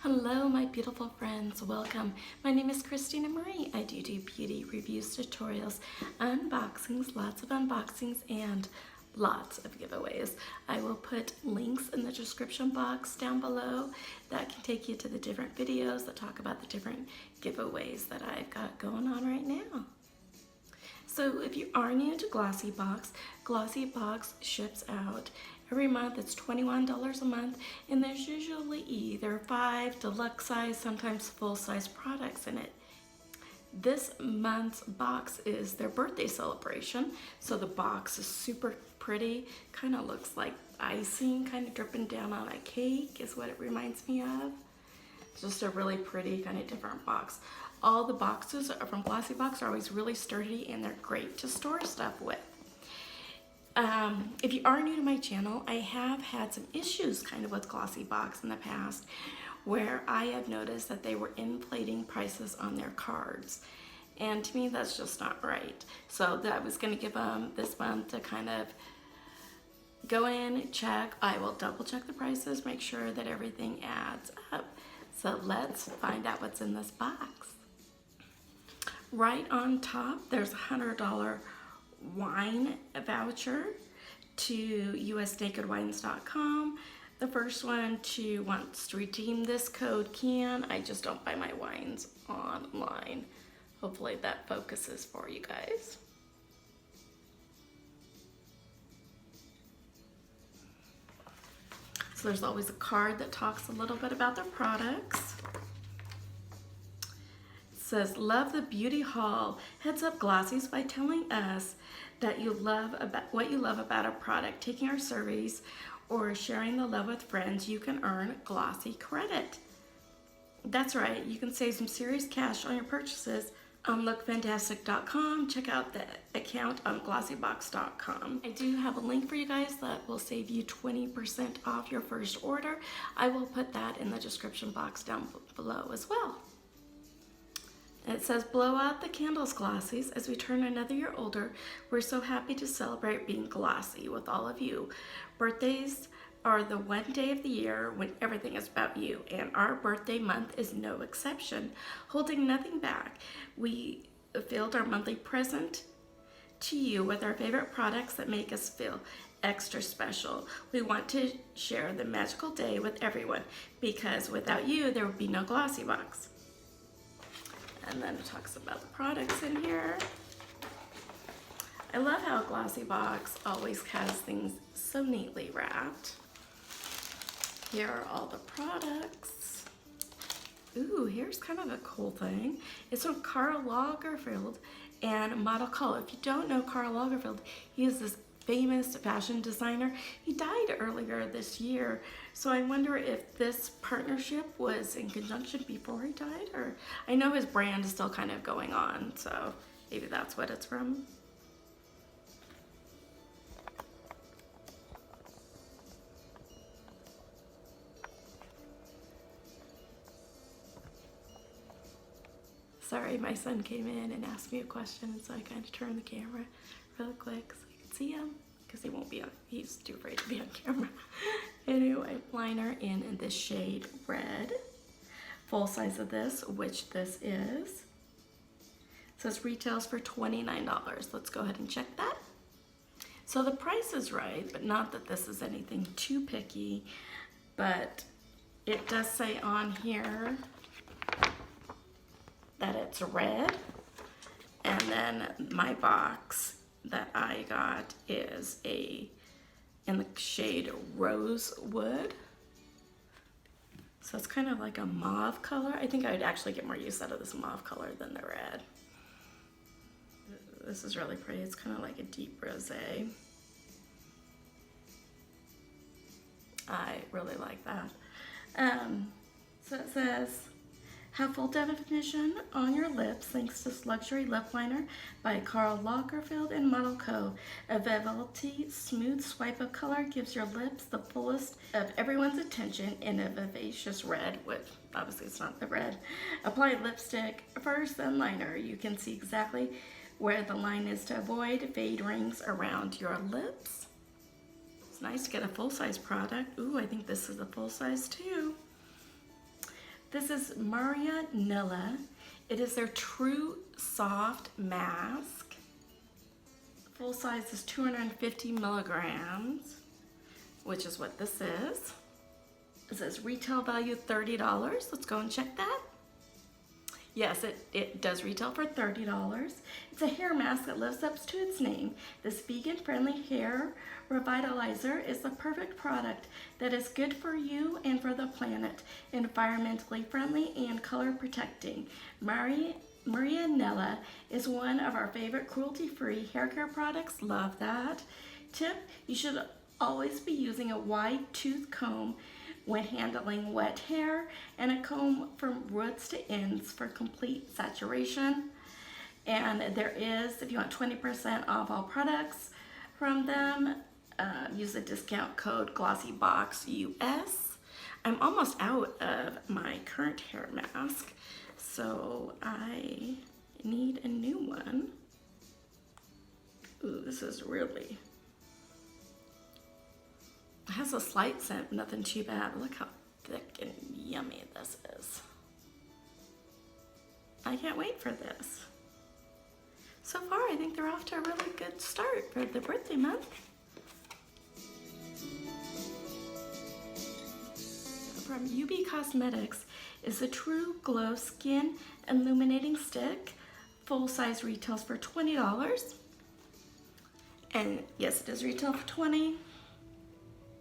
Hello my beautiful friends, welcome. My name is Christina Marie. I do beauty reviews, tutorials, unboxings, lots of unboxings, and lots of giveaways. I will put links in the description box down below that can take you to the different videos that talk about the different giveaways that I've got going on right now. So if you are new to GLOSSYBOX, GLOSSYBOX ships out every month. It's $21 a month, and there's usually either 5 deluxe size, sometimes full size products in it. This month's box is their birthday celebration, so the box is super pretty, kind of looks like icing kind of dripping down on a cake is what it reminds me of. It's just a really pretty kind of different box. All the boxes from GLOSSYBOX are always really sturdy and they're great to store stuff with. If you are new to my channel, I have had some issues kind of with GLOSSYBOX in the past where I have noticed that they were inflating prices on their cards. And to me, that's just not right. So I was going to give them this month to kind of go in, check. I will double check the prices, make sure that everything adds up. So let's find out what's in this box. Right on top, there's a $100 wine voucher to usnakedwines.com. The first one wants to redeem this code can. I just don't buy my wines online. Hopefully that focuses for you guys. So there's always a card that talks a little bit about their products. It says, love the beauty haul. Heads up Glossies by telling us that you love what you love about a product. Taking our surveys or sharing the love with friends, you can earn Glossy credit. That's right, you can save some serious cash on your purchases on lookfantastic.com. Check out the account on glossybox.com. I do have a link for you guys that will save you 20% off your first order. I will put that in the description box down below as well. And it says, blow out the candles, Glossies. As we turn another year older, we're so happy to celebrate being glossy with all of you. Birthdays are the one day of the year when everything is about you, and our birthday month is no exception. Holding nothing back, we filled our monthly present to you with our favorite products that make us feel extra special. We want to share the magical day with everyone because without you, there would be no GLOSSYBOX. And then it talks about the products in here. I love how GLOSSYBOX always has things so neatly wrapped. Here are all the products. Ooh, here's kind of a cool thing. It's from Karl Lagerfeld and Modelco. If you don't know Karl Lagerfeld, he is this famous fashion designer. He died earlier this year, so I wonder if this partnership was in conjunction before he died, or I know his brand is still kind of going on, so maybe that's what it's from. Sorry, my son came in and asked me a question, and so I kind of turned the camera really quick so you can see him, because he won't be on, he's too afraid to be on camera. Anyway, liner in this shade red. Full size of this, which this is. It says retails for $29. Let's go ahead and check that. So the price is right, but not that this is anything too picky, but it does say on here that it's red, and then my box that I got is in the shade Rosewood. So it's kind of like a mauve color. I think I would actually get more use out of this mauve color than the red. This is really pretty. It's kind of like a deep rosé. I really like that. So it says, have full definition on your lips thanks to this luxury lip liner by Karl Lagerfeld and Modelco. A velvety, smooth swipe of color gives your lips the fullest of everyone's attention in a vivacious red, which obviously it's not the red. Apply lipstick first, then liner. You can see exactly where the line is to avoid fade rings around your lips. It's nice to get a full-size product. Ooh, I think this is a full size too. This is Nila. It is their True Soft Mask. Full size is 250 milligrams, which is what this is. It says retail value $30. Let's go and check that. Yes, it does retail for $30. It's a hair mask that lives up to its name. This vegan-friendly hair revitalizer is the perfect product that is good for you and for the planet, environmentally friendly and color protecting. Nila is one of our favorite cruelty-free hair care products. Love that. Tip, you should always be using a wide tooth comb when handling wet hair, and a comb from roots to ends for complete saturation. And there is, if you want 20% off all products from them, use the discount code GLOSSYBOX US. I'm almost out of my current hair mask, so I need a new one. Ooh, this is really, it has a slight scent, nothing too bad. Look how thick and yummy this is. I can't wait for this. So far, I think they're off to a really good start for the birthday month. From UB Cosmetics is the True Glow Skin Illuminating Stick. Full size retails for $20. And yes, it does retail for $20.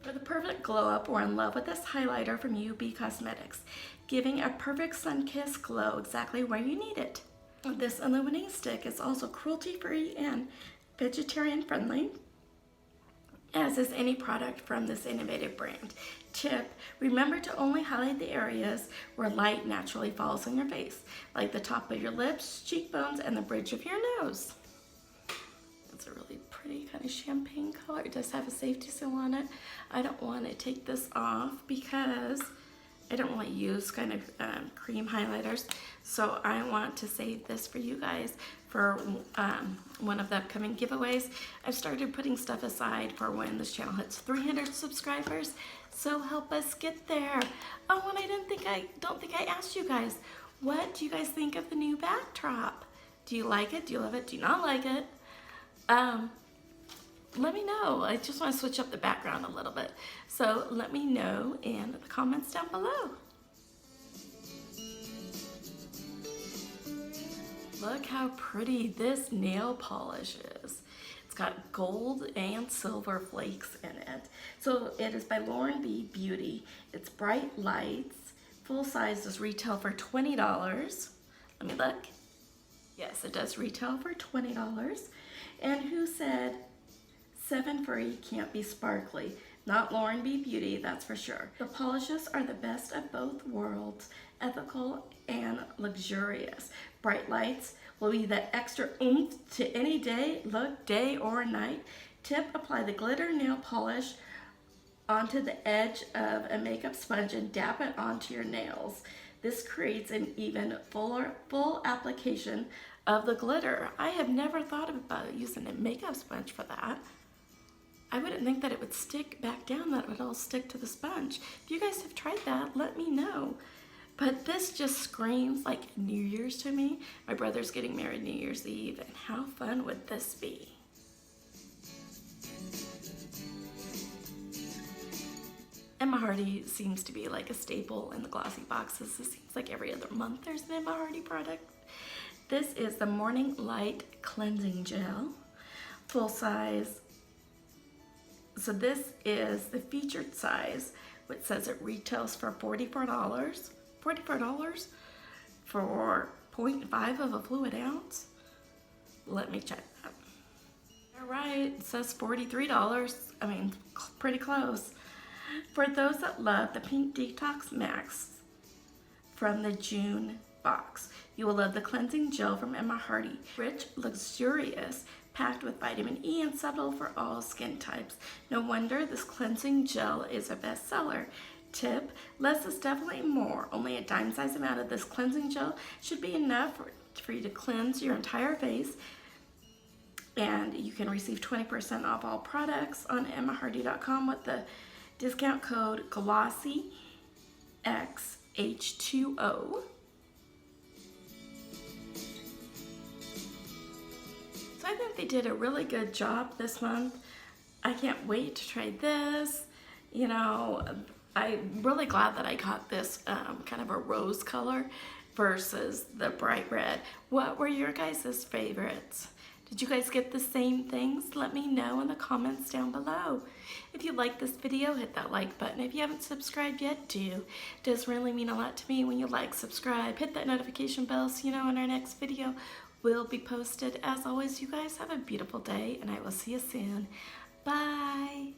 For the perfect glow up, we're in love with this highlighter from UB Cosmetics, giving a perfect sun-kissed glow exactly where you need it. This illuminating stick is also cruelty-free and vegetarian-friendly, as is any product from this innovative brand. Tip, remember to only highlight the areas where light naturally falls on your face, like the top of your lips, cheekbones, and the bridge of your nose. It's a really pretty kind of champagne color. It does have a safety seal on it. I don't want to take this off because I don't really use kind of cream highlighters, so I want to save this for you guys for one of the upcoming giveaways. I've started putting stuff aside for when this channel hits 300 subscribers, so help us get there. Oh, and I don't think I asked you guys, what do you guys think of the new backdrop? Do you like it? Do you love it? Do you not like it? Let me know. I just want to switch up the background a little bit. So let me know in the comments down below. Look how pretty this nail polish is. It's got gold and silver flakes in it. So it is by Lauren B Beauty. It's Bright Lights. Full size does retail for $20. Let me look. Yes, it does retail for $20. And who said 7 free can't be sparkly? Not Lauren B Beauty, that's for sure. The polishes are the best of both worlds, ethical and luxurious. Bright Lights will be that extra oomph to any day, look, day or night. Tip, apply the glitter nail polish onto the edge of a makeup sponge and dab it onto your nails. This creates an even full application of the glitter. I have never thought about using a makeup sponge for that. I wouldn't think that it would stick back down, that it would all stick to the sponge. If you guys have tried that, let me know. But this just screams like New Year's to me. My brother's getting married New Year's Eve, and how fun would this be? Emma Hardie seems to be like a staple in the glossy boxes. It seems like every other month there's an Emma Hardie product. This is the Morning Light Cleansing Gel, full size. So this is the featured size, which says it retails for $44. $44 for 0.5 of a fluid ounce? Let me check that. All right, it says $43. I mean, pretty close. For those that love the Pink Detox Max from the June box, you will love the cleansing gel from Emma Hardie. Rich, luxurious, packed with vitamin E and subtle for all skin types. No wonder this cleansing gel is a bestseller. Tip, less is definitely more. Only a dime-sized amount of this cleansing gel should be enough for you to cleanse your entire face. And you can receive 20% off all products on EmmaHardie.com with the discount code GLOSSYX H2O. So I think they did a really good job this month. I can't wait to try this. You know, I'm really glad that I got this kind of a rose color versus the bright red. What were your guys' favorites? Did you guys get the same things? Let me know in the comments down below. If you like this video, hit that like button. If you haven't subscribed yet, do. It does really mean a lot to me when you like, subscribe, hit that notification bell so you know when our next video will be posted. As always, you guys have a beautiful day, and I will see you soon. Bye.